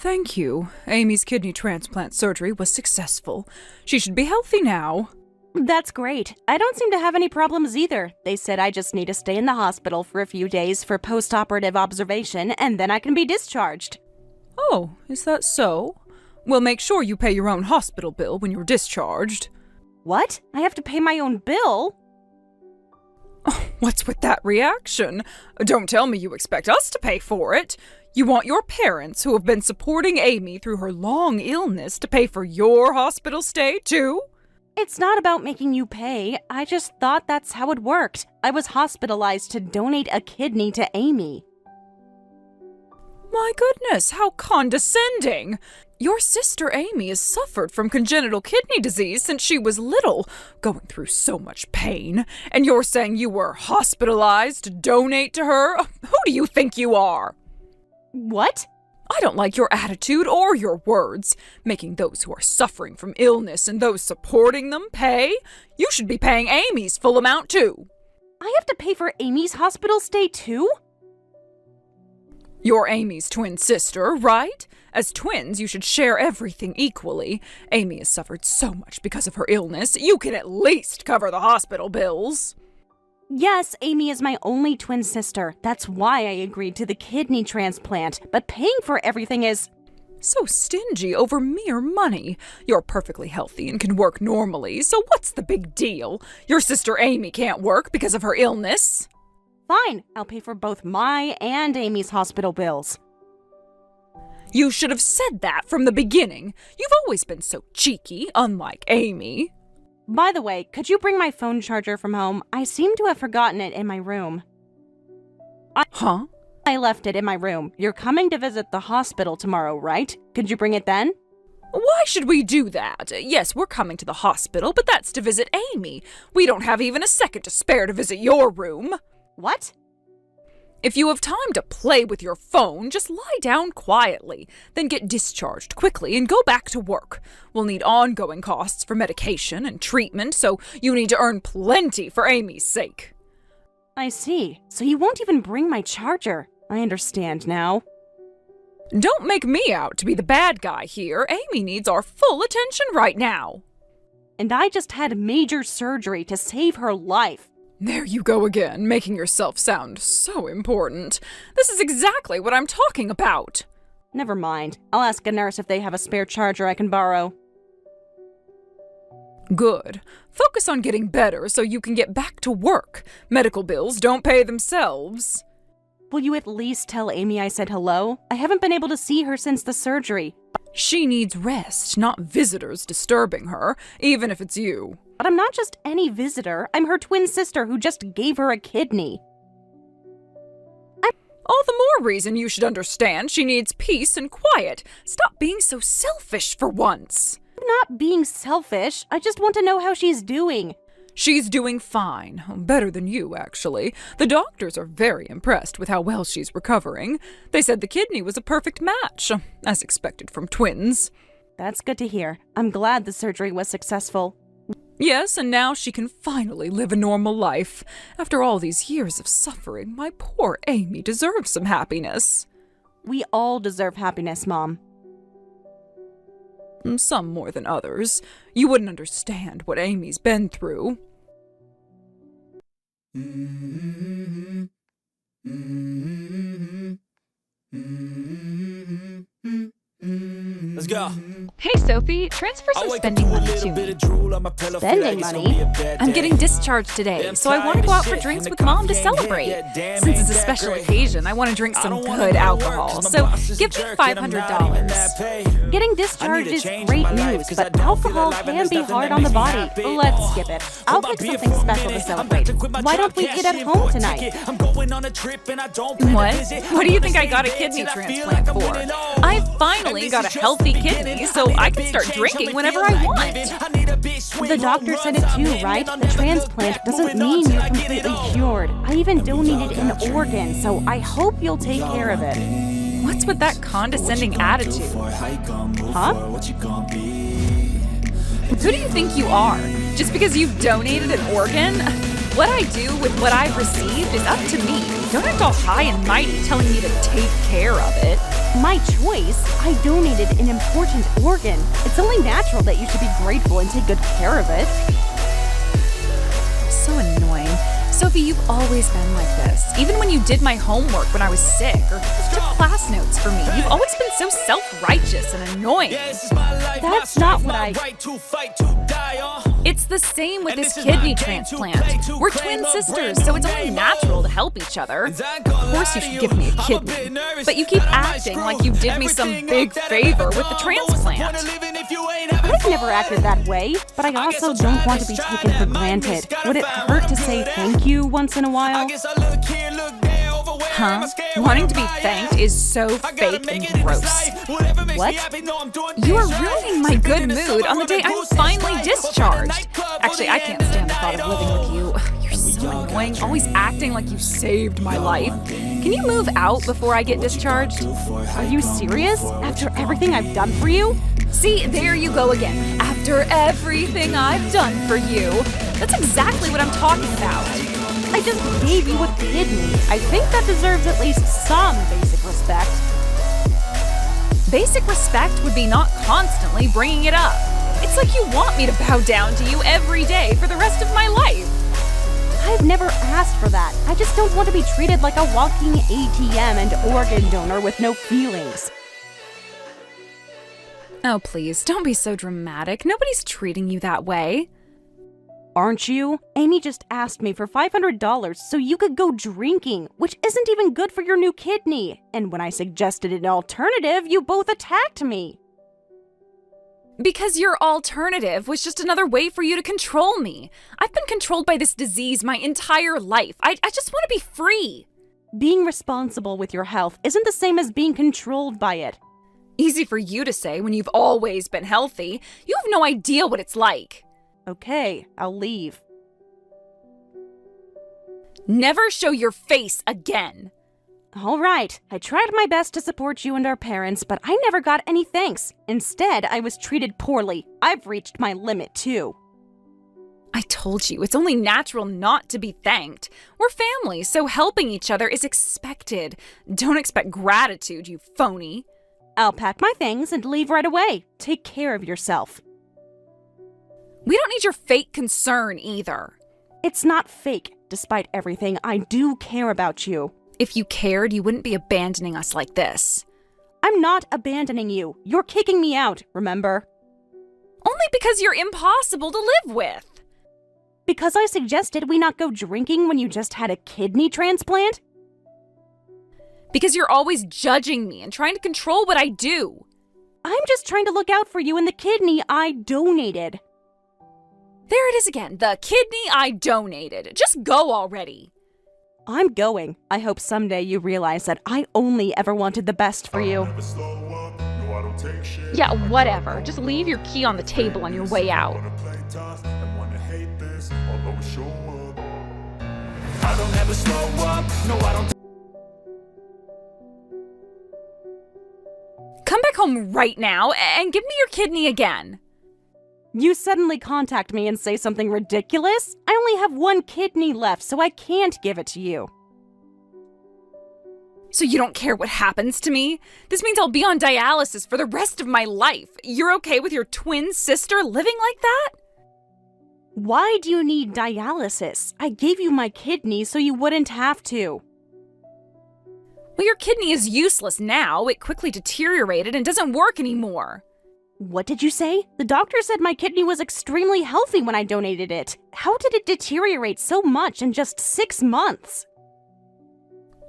Thank you. Amy's kidney transplant surgery was successful. She should be healthy now. That's great. I don't seem to have any problems either. They said I just need to stay in the hospital for a few days for post-operative observation, and then I can be discharged. Oh, is that so? Well, make sure you pay your own hospital bill when you're discharged. What? I have to pay my own bill? Oh, what's with that reaction? Don't tell me you expect us to pay for it. You want your parents, who have been supporting Amy through her long illness, to pay for your hospital stay, too? It's not about making you pay. I just thought that's how it worked. I was hospitalized to donate a kidney to Amy. My goodness, how condescending! Your sister Amy has suffered from congenital kidney disease since she was little, going through so much pain, and you're saying you were hospitalized to donate to her? Who do you think you are? What? I don't like your attitude or your words, making those who are suffering from illness and those supporting them pay. You should be paying Amy's full amount too. I have to pay for Amy's hospital stay too? You're Amy's twin sister, right? As twins, you should share everything equally. Amy has suffered so much because of her illness, you can at least cover the hospital bills. Yes, Amy is my only twin sister. That's why I agreed to the kidney transplant. But paying for everything is... So stingy over mere money. You're perfectly healthy and can work normally, so what's the big deal? Your sister Amy can't work because of her illness. Fine, I'll pay for both my and Amy's hospital bills. You should have said that from the beginning. You've always been so cheeky, unlike Amy. By the way, could you bring my phone charger from home? I seem to have forgotten it in my room. Huh? I left it in my room. You're coming to visit the hospital tomorrow, right? Could you bring it then? Why should we do that? Yes, we're coming to the hospital, but that's to visit Amy. We don't have even a second to spare to visit your room. What? If you have time to play with your phone, just lie down quietly, then get discharged quickly and go back to work. We'll need ongoing costs for medication and treatment, so you need to earn plenty for Amy's sake. I see. So you won't even bring my charger. I understand now. Don't make me out to be the bad guy here. Amy needs our full attention right now. And I just had major surgery to save her life. There you go again, making yourself sound so important. This is exactly what I'm talking about. Never mind. I'll ask a nurse if they have a spare charger I can borrow. Good. Focus on getting better so you can get back to work. Medical bills don't pay themselves. Will you at least tell Amy I said hello? I haven't been able to see her since the surgery. She needs rest, not visitors disturbing her, even if it's you. But I'm not just any visitor. I'm her twin sister who just gave her a kidney. All the more reason you should understand she needs peace and quiet. Stop being so selfish for once. I'm not being selfish. I just want to know how she's doing. She's doing fine. Better than you, actually. The doctors are very impressed with how well she's recovering. They said the kidney was a perfect match, as expected from twins. That's good to hear. I'm glad the surgery was successful. Yes, and now she can finally live a normal life. After all these years of suffering, my poor Amy deserves some happiness. We all deserve happiness, Mom. Some more than others. You wouldn't understand what Amy's been through. Let's go. Hey Sophie, transfer some spending money to me. Spending money? I'm getting discharged today, so I want to go out for drinks with Mom to celebrate. Since it's a special occasion, I want to drink some good alcohol, so give me $500. Getting discharged is great news, but alcohol can be hard on the body. Let's skip it. I'll pick something special to celebrate. Why don't we eat at home tonight? What? What do you think I got a kidney transplant for? I finally got a healthy kidney, so I can start drinking whenever I want. The doctor said it too, right? The transplant doesn't mean you're completely cured. I even donated an organ, so I hope you'll take care of it. What's with that condescending attitude? Huh? Who do you think you are? Just because you donated an organ? What I do with what I've received is up to me. Don't act all high and mighty telling me to take care of it. My choice? I donated an important organ. It's only natural that you should be grateful and take good care of it. So annoying. Sophie, you've always been like this. Even when you did my homework when I was sick or just took class notes for me, you've always been so self-righteous and annoying. That's not what I... It's the same with this kidney transplant. We're twin sisters, so it's only natural to help each other. Of course you should give me a kidney, but you keep acting like you did me some big favor with the transplant. I've never acted that way, but I also don't want to be taken for granted. Would it hurt to say thank you once in a while? Huh? Wanting to be thanked is so fake and gross. What? You are ruining my good mood on the day I'm finally discharged. Actually, I can't stand the thought of living with you. You're so annoying, always acting like you saved my life. Can you move out before I get discharged? Are you serious? After everything I've done for you? See, there you go again. After everything I've done for you. That's exactly what I'm talking about. I just gave you a kidney. I think that deserves at least some basic respect. Basic respect would be not constantly bringing it up. It's like you want me to bow down to you every day for the rest of my life. I've never asked for that. I just don't want to be treated like a walking ATM and organ donor with no feelings. Oh, please, don't be so dramatic. Nobody's treating you that way. Aren't you? Amy just asked me for $500 so you could go drinking, which isn't even good for your new kidney. And when I suggested an alternative, you both attacked me. Because your alternative was just another way for you to control me. I've been controlled by this disease my entire life. I just want to be free. Being responsible with your health isn't the same as being controlled by it. Easy for you to say when you've always been healthy. You have no idea what it's like. Okay, I'll leave. Never show your face again. All right, I tried my best to support you and our parents, but I never got any thanks. Instead, I was treated poorly. I've reached my limit, too. I told you, it's only natural not to be thanked. We're family, so helping each other is expected. Don't expect gratitude, you phony. I'll pack my things and leave right away. Take care of yourself. We don't need your fake concern either. It's not fake. Despite everything, I do care about you. If you cared, you wouldn't be abandoning us like this. I'm not abandoning you. You're kicking me out, remember? Only because you're impossible to live with. Because I suggested we not go drinking when you just had a kidney transplant? Because you're always judging me and trying to control what I do. I'm just trying to look out for you and the kidney I donated. There it is again, the kidney I donated. Just go already. I'm going. I hope someday you realize that I only ever wanted the best for you. Yeah, whatever. Just leave your key on the table on your way out. Come back home right now and give me your kidney again. You suddenly contact me and say something ridiculous? I only have one kidney left, so I can't give it to you. So you don't care what happens to me? This means I'll be on dialysis for the rest of my life. You're okay with your twin sister living like that? Why do you need dialysis? I gave you my kidney so you wouldn't have to. Well, your kidney is useless now. It quickly deteriorated and doesn't work anymore. What did you say? The doctor said my kidney was extremely healthy when I donated it. How did it deteriorate so much in just 6 months?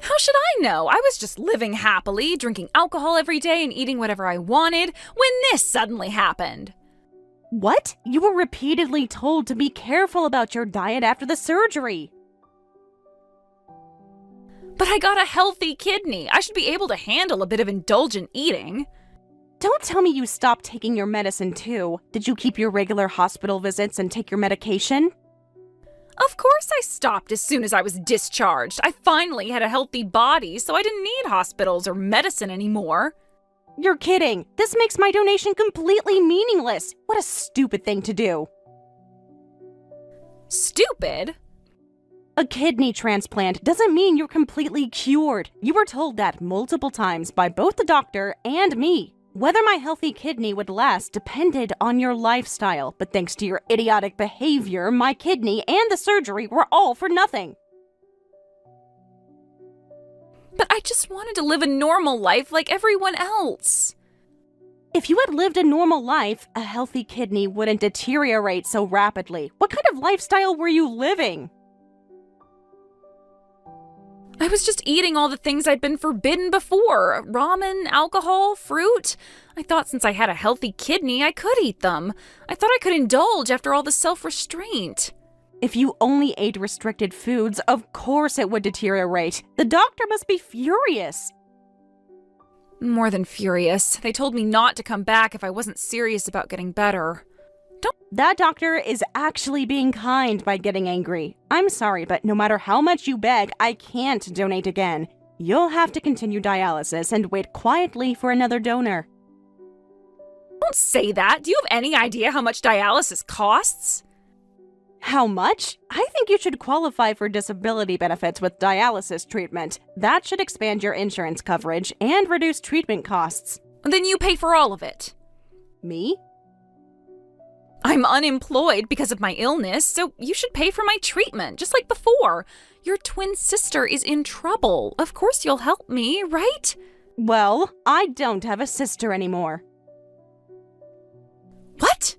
How should I know? I was just living happily, drinking alcohol every day and eating whatever I wanted when this suddenly happened. What? You were repeatedly told to be careful about your diet after the surgery. But I got a healthy kidney. I should be able to handle a bit of indulgent eating. Don't tell me you stopped taking your medicine too. Did you keep your regular hospital visits and take your medication? Of course I stopped as soon as I was discharged. I finally had a healthy body, so I didn't need hospitals or medicine anymore. You're kidding. This makes my donation completely meaningless. What a stupid thing to do. Stupid? A kidney transplant doesn't mean you're completely cured. You were told that multiple times by both the doctor and me. Whether my healthy kidney would last depended on your lifestyle, but thanks to your idiotic behavior, my kidney and the surgery were all for nothing. But I just wanted to live a normal life like everyone else. If you had lived a normal life, a healthy kidney wouldn't deteriorate so rapidly. What kind of lifestyle were you living? I was just eating all the things I'd been forbidden before. Ramen, alcohol, fruit. I thought since I had a healthy kidney, I could eat them. I thought I could indulge after all the self-restraint. If you only ate restricted foods, of course it would deteriorate. The doctor must be furious. More than furious. They told me not to come back if I wasn't serious about getting better. That doctor is actually being kind by getting angry. I'm sorry, but no matter how much you beg, I can't donate again. You'll have to continue dialysis and wait quietly for another donor. Don't say that. Do you have any idea how much dialysis costs? How much? I think you should qualify for disability benefits with dialysis treatment. That should expand your insurance coverage and reduce treatment costs. Then you pay for all of it. Me? I'm unemployed because of my illness, so you should pay for my treatment, just like before. Your twin sister is in trouble. Of course you'll help me, right? Well, I don't have a sister anymore. What?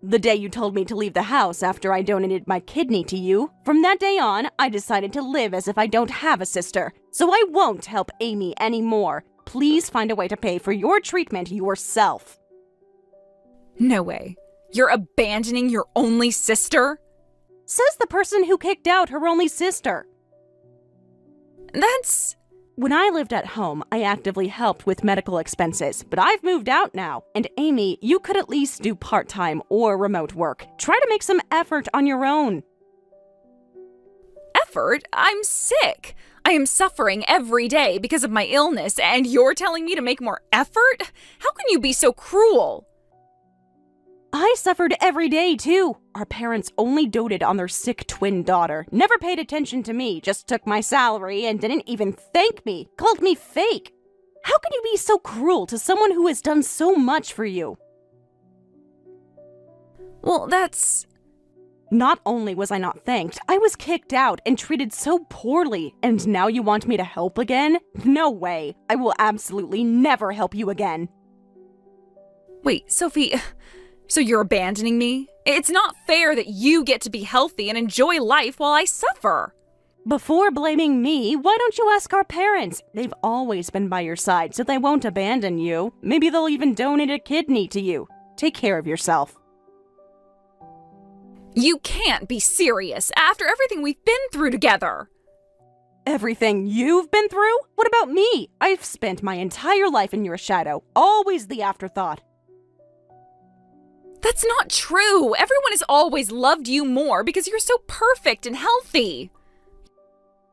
The day you told me to leave the house after I donated my kidney to you, from that day on, I decided to live as if I don't have a sister. So I won't help Amy anymore. Please find a way to pay for your treatment yourself. No way. You're abandoning your only sister? Says the person who kicked out her only sister. That's... When I lived at home, I actively helped with medical expenses, but I've moved out now. And Amy, you could at least do part-time or remote work. Try to make some effort on your own. Effort? I'm sick. I am suffering every day because of my illness, and you're telling me to make more effort? How can you be so cruel? I suffered every day, too. Our parents only doted on their sick twin daughter, never paid attention to me, just took my salary and didn't even thank me, called me fake. How can you be so cruel to someone who has done so much for you? Well, that's... Not only was I not thanked, I was kicked out and treated so poorly, and now you want me to help again? No way. I will absolutely never help you again. Wait, Sophie... So you're abandoning me? It's not fair that you get to be healthy and enjoy life while I suffer. Before blaming me, why don't you ask our parents? They've always been by your side, so they won't abandon you. Maybe they'll even donate a kidney to you. Take care of yourself. You can't be serious after everything we've been through together. Everything you've been through? What about me? I've spent my entire life in your shadow, always the afterthought. That's not true. Everyone has always loved you more because you're so perfect and healthy.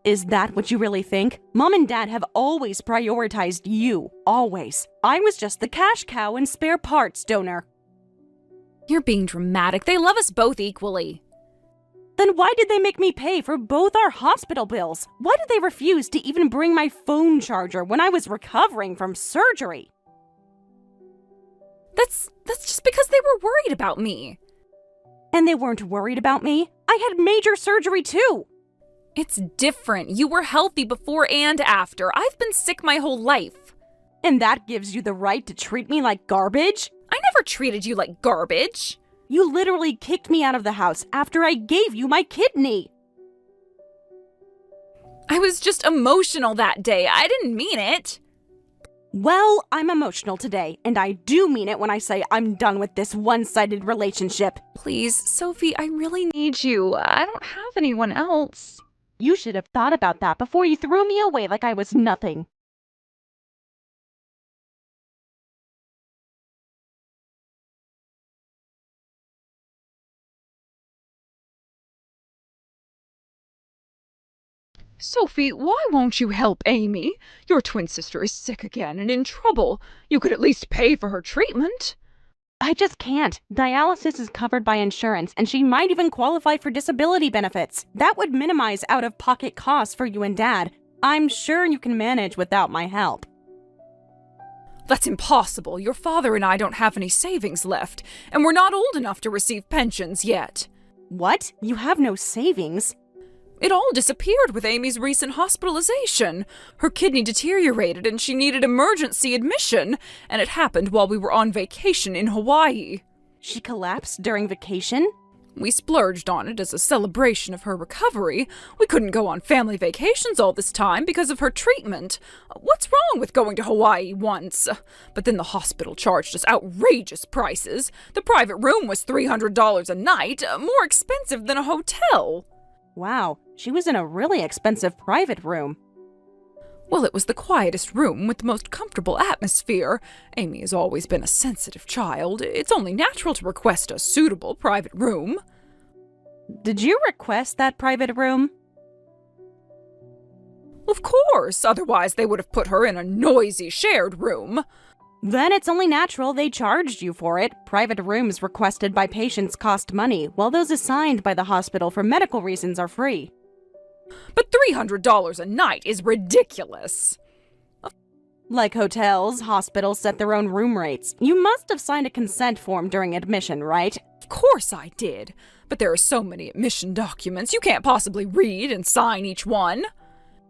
Is that what you really think? Mom and Dad have always prioritized you. Always. I was just the cash cow and spare parts donor. You're being dramatic. They love us both equally. Then why did they make me pay for both our hospital bills? Why did they refuse to even bring my phone charger when I was recovering from surgery? That's just because they were worried about me. And they weren't worried about me? I had major surgery too. It's different. You were healthy before and after. I've been sick my whole life. And that gives you the right to treat me like garbage? I never treated you like garbage. You literally kicked me out of the house after I gave you my kidney. I was just emotional that day. I didn't mean it. Well, I'm emotional today, and I do mean it when I say I'm done with this one-sided relationship. Please, Sophie, I really need you. I don't have anyone else. You should have thought about that before you threw me away like I was nothing. Sophie, why won't you help Amy? Your twin sister is sick again and in trouble. You could at least pay for her treatment. I just can't. Dialysis is covered by insurance, and she might even qualify for disability benefits. That would minimize out-of-pocket costs for you and Dad. I'm sure you can manage without my help. That's impossible. Your father and I don't have any savings left, and we're not old enough to receive pensions yet. What? You have no savings? It all disappeared with Amy's recent hospitalization. Her kidney deteriorated and she needed emergency admission, and it happened while we were on vacation in Hawaii. She collapsed during vacation? We splurged on it as a celebration of her recovery. We couldn't go on family vacations all this time because of her treatment. What's wrong with going to Hawaii once? But then the hospital charged us outrageous prices. The private room was $300 a night, more expensive than a hotel. Wow, she was in a really expensive private room. Well, it was the quietest room with the most comfortable atmosphere. Amy has always been a sensitive child. It's only natural to request a suitable private room. Did you request that private room? Of course, otherwise they would have put her in a noisy shared room. Then it's only natural they charged you for it. Private rooms requested by patients cost money, while those assigned by the hospital for medical reasons are free. But $300 a night is ridiculous. Like hotels, hospitals set their own room rates. You must have signed a consent form during admission, right? Of course I did. But there are so many admission documents, you can't possibly read and sign each one.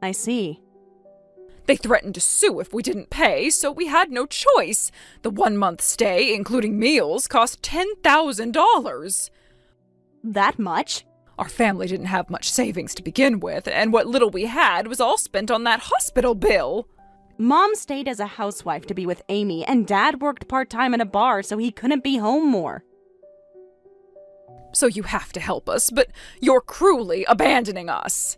I see. They threatened to sue if we didn't pay, so we had no choice. The 1-month stay, including meals, cost $10,000. That much? Our family didn't have much savings to begin with, and what little we had was all spent on that hospital bill. Mom stayed as a housewife to be with Amy, and Dad worked part-time in a bar so he couldn't be home more. So you have to help us, but you're cruelly abandoning us.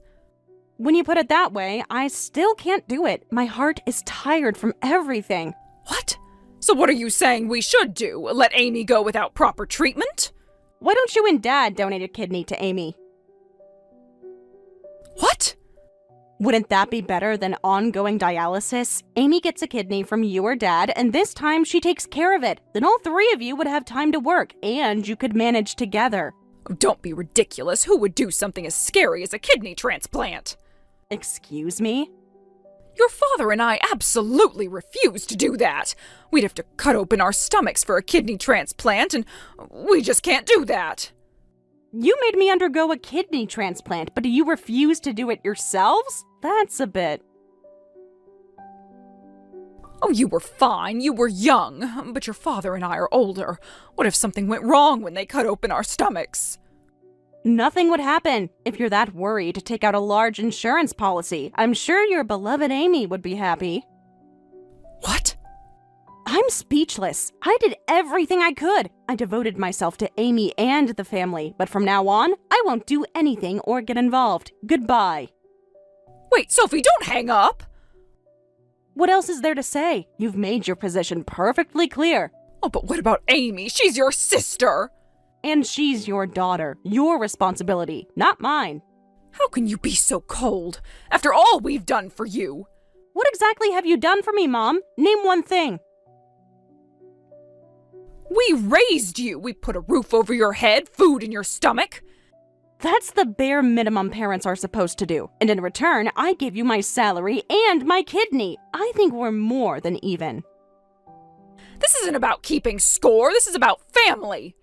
When you put it that way, I still can't do it. My heart is tired from everything. What? So what are you saying we should do? Let Amy go without proper treatment? Why don't you and Dad donate a kidney to Amy? What? Wouldn't that be better than ongoing dialysis? Amy gets a kidney from you or Dad, and this time she takes care of it. Then all three of you would have time to work, and you could manage together. Oh, don't be ridiculous. Who would do something as scary as a kidney transplant? Excuse me? Your father and I absolutely refuse to do that. We'd have to cut open our stomachs for a kidney transplant, and we just can't do that. You made me undergo a kidney transplant, but do you refuse to do it yourselves? That's a bit... Oh, you were fine. You were young. But your father and I are older. What if something went wrong when they cut open our stomachs? Nothing would happen. If you're that worried, take out a large insurance policy. I'm sure your beloved Amy would be happy. What? I'm speechless. I did everything I could. I devoted myself to Amy and the family, but from now on, I won't do anything or get involved. Goodbye. Wait, Sophie, don't hang up! What else is there to say? You've made your position perfectly clear. Oh, but what about Amy? She's your sister! And she's your daughter. Your responsibility, not mine. How can you be so cold, after all we've done for you? What exactly have you done for me, Mom? Name one thing. We raised you! We put a roof over your head, food in your stomach. That's the bare minimum parents are supposed to do. And in return, I gave you my salary and my kidney. I think we're more than even. This isn't about keeping score. This is about family.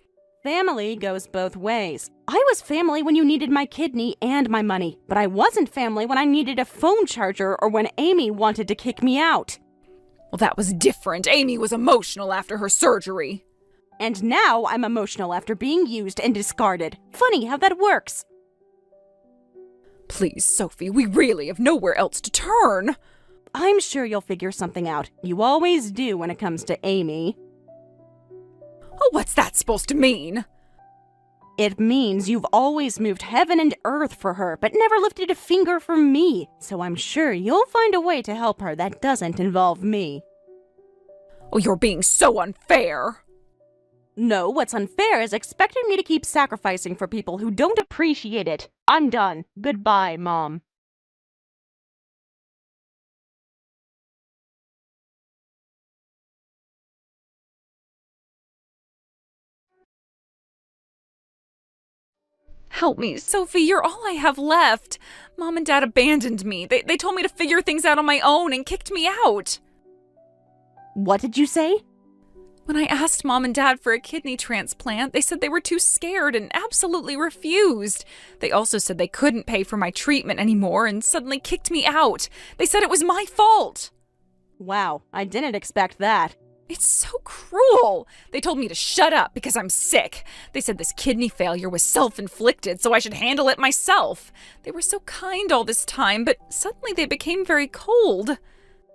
Family goes both ways. I was family when you needed my kidney and my money, but I wasn't family when I needed a phone charger or when Amy wanted to kick me out. Well, that was different. Amy was emotional after her surgery. And now I'm emotional after being used and discarded. Funny how that works. Please, Sophie, we really have nowhere else to turn. I'm sure you'll figure something out. You always do when it comes to Amy. Oh, what's that supposed to mean? It means you've always moved heaven and earth for her, but never lifted a finger for me. So I'm sure you'll find a way to help her that doesn't involve me. Oh, you're being so unfair. No, what's unfair is expecting me to keep sacrificing for people who don't appreciate it. I'm done. Goodbye, Mom. Help me, Sophie, you're all I have left. Mom and Dad abandoned me. They told me to figure things out on my own and kicked me out. What did you say? When I asked Mom and Dad for a kidney transplant, they said they were too scared and absolutely refused. They also said they couldn't pay for my treatment anymore and suddenly kicked me out. They said it was my fault. Wow, I didn't expect that. It's so cruel. They told me to shut up because I'm sick. They said this kidney failure was self-inflicted, so I should handle it myself. They were so kind all this time, but suddenly they became very cold.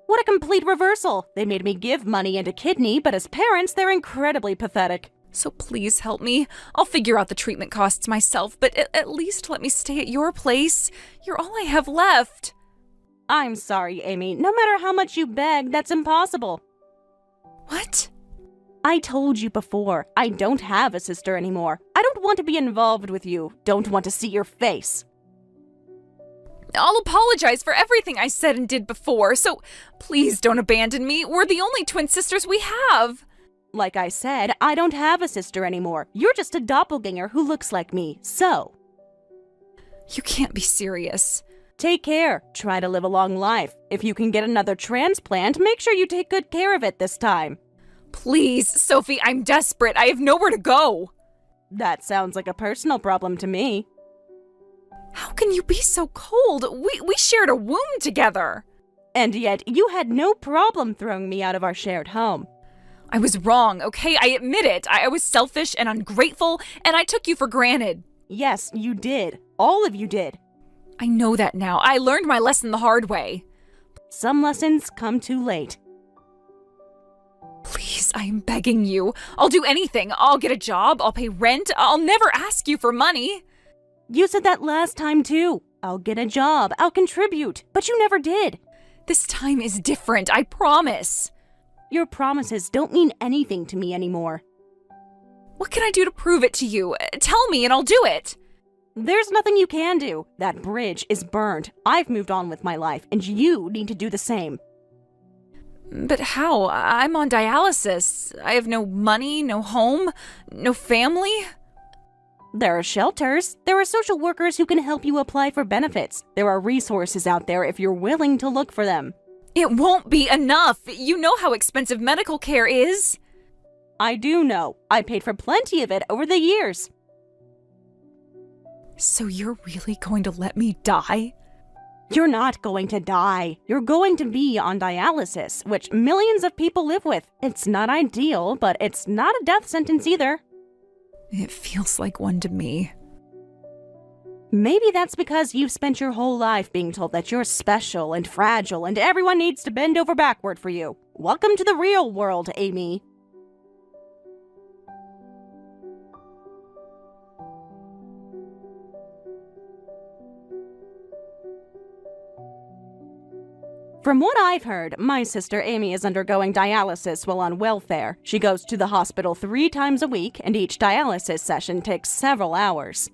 What a complete reversal. They made me give money and a kidney, but as parents, they're incredibly pathetic. So please help me. I'll figure out the treatment costs myself, but at least let me stay at your place. You're all I have left. I'm sorry, Amy. No matter how much you beg, that's impossible. What? I told you before, I don't have a sister anymore. I don't want to be involved with you. Don't want to see your face. I'll apologize for everything I said and did before, so please don't abandon me. We're the only twin sisters we have. Like I said, I don't have a sister anymore. You're just a doppelganger who looks like me, so. You can't be serious. Take care. Try to live a long life. If you can get another transplant, make sure you take good care of it this time. Please, Sophie, I'm desperate. I have nowhere to go. That sounds like a personal problem to me. How can you be so cold? We shared a womb together. And yet, you had no problem throwing me out of our shared home. I was wrong, okay? I admit it. I was selfish and ungrateful, and I took you for granted. Yes, you did. All of you did. I know that now. I learned my lesson the hard way. Some lessons come too late. Please, I am begging you. I'll do anything. I'll get a job. I'll pay rent. I'll never ask you for money. You said that last time too. I'll get a job. I'll contribute. But you never did. This time is different. I promise. Your promises don't mean anything to me anymore. What can I do to prove it to you? Tell me and I'll do it. There's nothing you can do. That bridge is burned. I've moved on with my life, and you need to do the same. But how? I'm on dialysis. I have no money, no home, no family. There are shelters. There are social workers who can help you apply for benefits. There are resources out there if you're willing to look for them. It won't be enough. You know how expensive medical care is. I do know. I paid for plenty of it over the years. So you're really going to let me die? You're not going to die. You're going to be on dialysis, which millions of people live with. It's not ideal, but it's not a death sentence either. It feels like one to me. Maybe that's because you've spent your whole life being told that you're special and fragile and everyone needs to bend over backward for you. Welcome to the real world, Amy. From what I've heard, my sister Amy is undergoing dialysis while on welfare. She goes to the hospital 3 times a week, and each dialysis session takes several hours.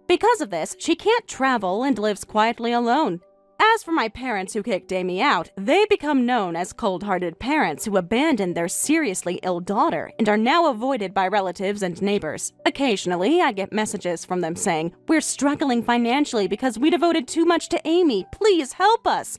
Because of this, she can't travel and lives quietly alone. As for my parents who kicked Amy out, they become known as cold-hearted parents who abandoned their seriously ill daughter and are now avoided by relatives and neighbors. Occasionally, I get messages from them saying, "We're struggling financially because we devoted too much to Amy. Please help us."